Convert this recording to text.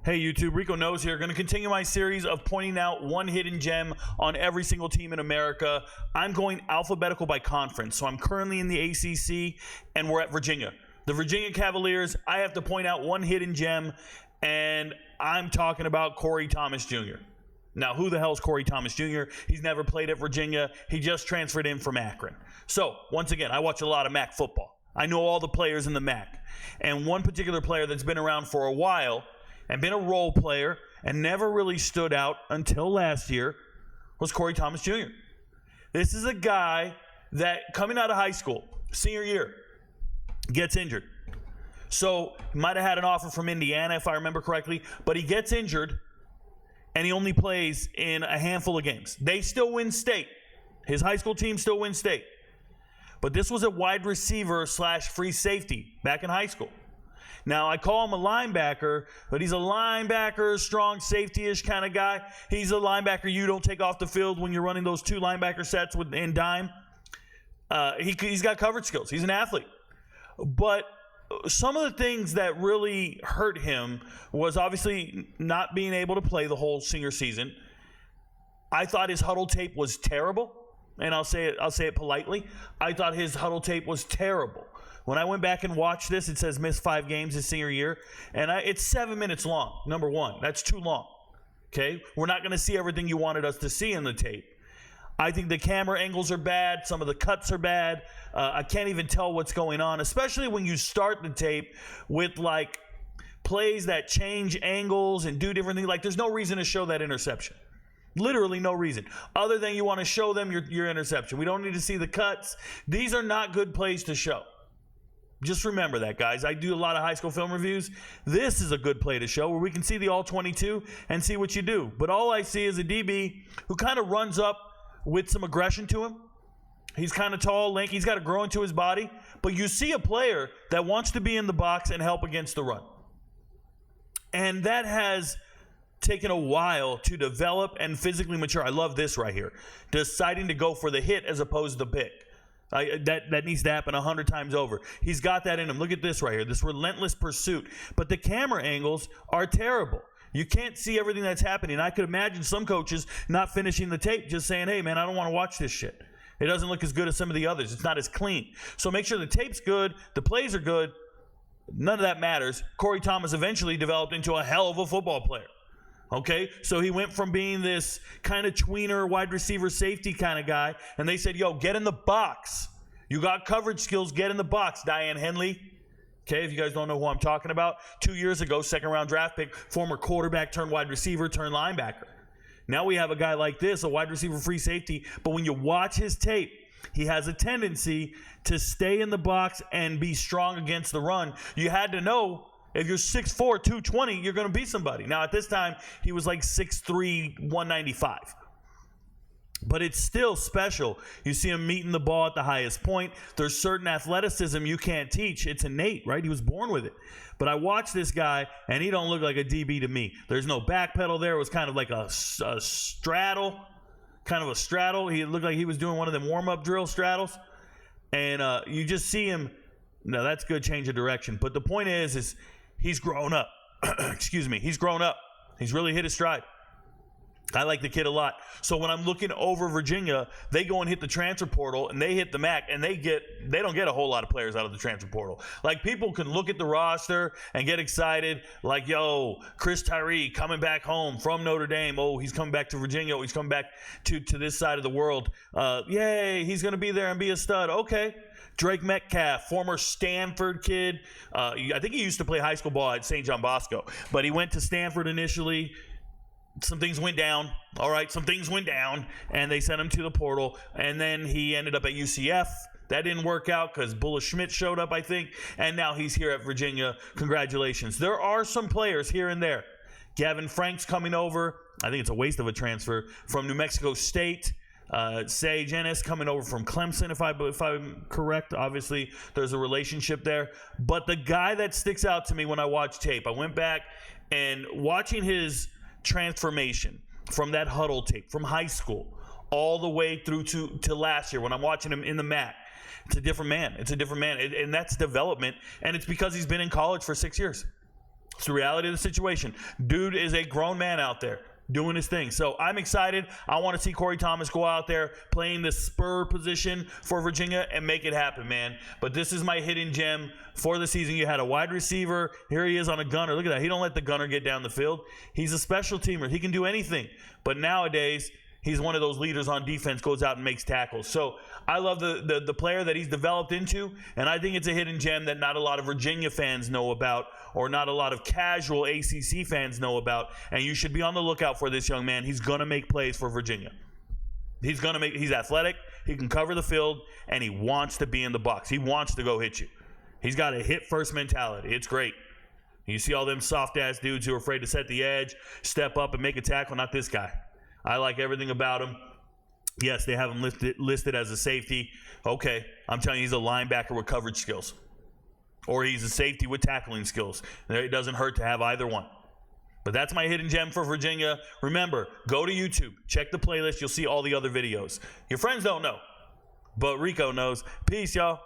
Hey YouTube, Ricoknows here. Going to continue my series of pointing out one hidden gem on every single team in America. I'm going alphabetical by conference. So I'm currently in the ACC and we're at Virginia. The Virginia Cavaliers, I have to point out one hidden gem, and I'm talking about Corey Thomas Jr. Now, who the hell is Corey Thomas Jr.? He's never played at Virginia. He just transferred in from Akron. So, once again, I watch a lot of MAC football. I know all the players in the MAC. And one particular player that's been around for a while and been a role player and never really stood out until last year was Corey Thomas Jr. This is a guy that, coming out of high school, senior year, gets injured. So, he might have had an offer from Indiana, if I remember correctly, but he gets injured, and he only plays in a handful of games. They still win state. His high school team still wins state. But this was a wide receiver / free safety back in high school. Now, I call him a linebacker, but he's a linebacker, strong safety-ish kind of guy. He's a linebacker you don't take off the field when you're running those two linebacker sets in dime. He's got coverage skills. He's an athlete. But some of the things that really hurt him was obviously not being able to play the whole senior season. I thought his huddle tape was terrible, and I'll say it politely. I thought his huddle tape was terrible. When I went back and watched this, it says missed 5 games his senior year, and it's 7 minutes long. Number one, that's too long. Okay, we're not going to see everything you wanted us to see in the tape. I think the camera angles are bad. Some of the cuts are bad. I can't even tell what's going on, especially when you start the tape with like plays that change angles and do different things. Like, there's no reason to show that interception. Literally no reason, other than you want to show them your interception. We don't need to see the cuts. These are not good plays to show. Just remember that, guys. I do a lot of high school film reviews. This is a good play to show where we can see the all-22 and see what you do. But all I see is a DB who kind of runs up with some aggression to him. He's kind of tall, lanky. He's got to grow into his body. But you see a player that wants to be in the box and help against the run. And that has taken a while to develop and physically mature. I love this right here. Deciding to go for the hit as opposed to the pick. That needs to happen 100 times over. He's got that in him. Look at this right here, this relentless pursuit. But the camera angles are terrible. You can't see everything that's happening. I could imagine some coaches not finishing the tape, just saying, hey, man, I don't want to watch this shit. It doesn't look as good as some of the others. It's not as clean. So make sure the tape's good, the plays are good. None of that matters. Corey Thomas eventually developed into a hell of a football player. Okay, so he went from being this kind of tweener, wide receiver, safety kind of guy, and they said, yo, get in the box. You got coverage skills, get in the box, Diane Henley. Okay, if you guys don't know who I'm talking about, 2 years ago, second-round draft pick, former quarterback turned wide receiver turned linebacker. Now we have a guy like this, a wide receiver, free safety, but when you watch his tape, he has a tendency to stay in the box and be strong against the run. You had to know, if you're 6'4", 220, you're going to beat somebody. Now, at this time, he was like 6'3", 195. But it's still special. You see him meeting the ball at the highest point. There's certain athleticism you can't teach. It's innate, right? He was born with it. But I watched this guy, and he don't look like a DB to me. There's no back pedal there. It was kind of like a straddle. Kind of a straddle. He looked like he was doing one of them warm-up drill straddles. And you just see him. No, that's good change of direction. But the point is he's grown up. Excuse me. He's grown up. He's really hit his stride. I like the kid a lot. So when I'm looking over Virginia, they go and hit the transfer portal, and they hit the MAC, and they don't get a whole lot of players out of the transfer portal. Like, people can look at the roster and get excited, like, yo, Chris Tyree coming back home from Notre Dame. Oh, he's coming back to Virginia. Oh, he's coming back to this side of the world. Yay, he's going to be there and be a stud. Okay. Drake Metcalf, former Stanford kid. I think he used to play high school ball at St. John Bosco, but he went to Stanford initially. Some things went down. All right, some things went down, and they sent him to the portal, and then he ended up at UCF. That didn't work out because Bulla Schmidt showed up, I think, and now he's here at Virginia. Congratulations. There are some players here and there. Gavin Frank's coming over. I think it's a waste of a transfer from New Mexico State. Sage Ennis coming over from Clemson, if I'm correct. Obviously, there's a relationship there. But the guy that sticks out to me when I watch tape, I went back and watching his transformation from that huddle tape, from high school, all the way through to last year when I'm watching him in the MAC. It's a different man. And that's development, and it's because he's been in college for 6 years. It's the reality of the situation. Dude is a grown man out there doing his thing. So I'm excited. I want to see Corey Thomas go out there playing the spur position for Virginia and make it happen, man. But this is my hidden gem for the season. You had a wide receiver. Here he is on a gunner. Look at that. He don't let the gunner get down the field. He's a special teamer. He can do anything. But nowadays, he's one of those leaders on defense, goes out and makes tackles. So I love the player that he's developed into, and I think it's a hidden gem that not a lot of Virginia fans know about, or not a lot of casual ACC fans know about, and you should be on the lookout for this young man. He's going to make plays for Virginia. He's athletic, he can cover the field, and he wants to be in the box. He wants to go hit you. He's got a hit-first mentality. It's great. You see all them soft-ass dudes who are afraid to set the edge, step up and make a tackle. Not this guy. I like everything about him. Yes, they have him listed as a safety. Okay, I'm telling you, he's a linebacker with coverage skills. Or he's a safety with tackling skills. It doesn't hurt to have either one. But that's my hidden gem for Virginia. Remember, go to YouTube. Check the playlist. You'll see all the other videos. Your friends don't know, but Rico knows. Peace, y'all.